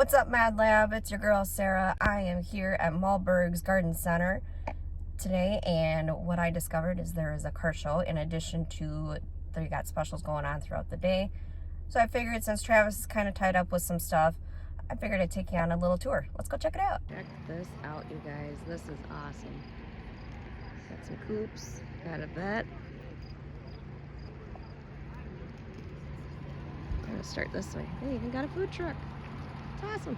What's up, Mad Lab? It's your girl Sarah. I am here at Malberg's Garden Center today, and what I discovered is there is a car show in addition to they got specials going on throughout the day. So I figured since Travis is kind of tied up with some stuff, I figured I'd take you on a little tour. Let's go check it out. Check this out, you guys. This is awesome. Got some coops, got a vet. I'm gonna start this way. They even got a food truck. It's awesome.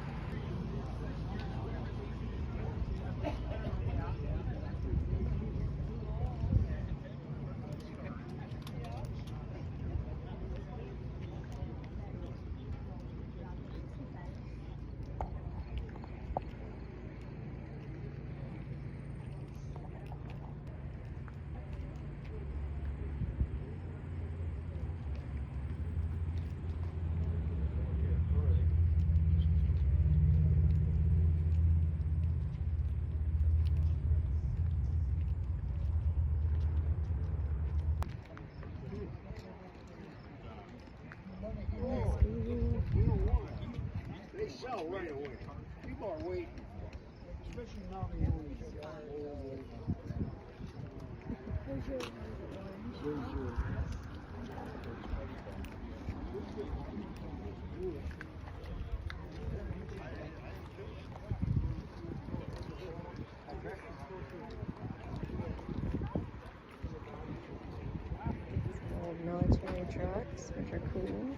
They sell right away. People are waiting, especially now they only Old military trucks, which are cool.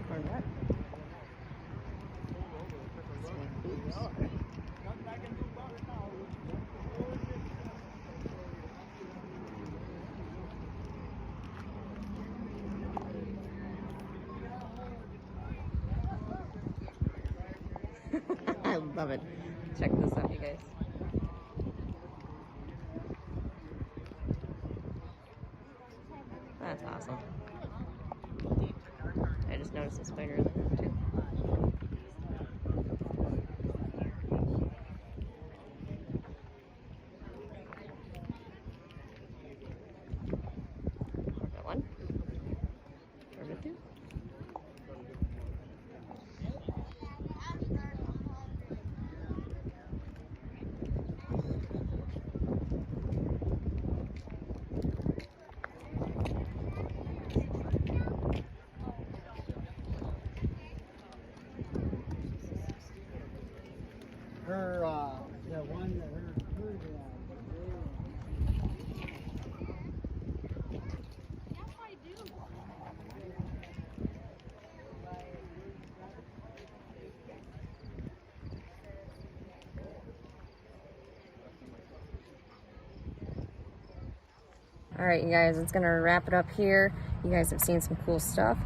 Corvette. I love it. Check this out, you guys. That's awesome. I just noticed a spider in there too. That one. Corvette two. her, the one that her, Alright, you guys, it's gonna wrap it up here. You guys have seen some cool stuff.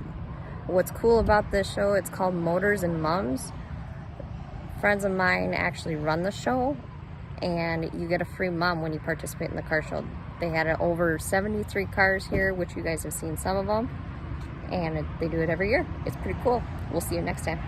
What's cool about this show, it's called Motors and Mums. Friends of mine actually run the show, and you get a free mum when you participate in the car show. They had over 73 cars here, which you guys have seen some of them, and they do it every year. It's pretty cool. We'll see you next time.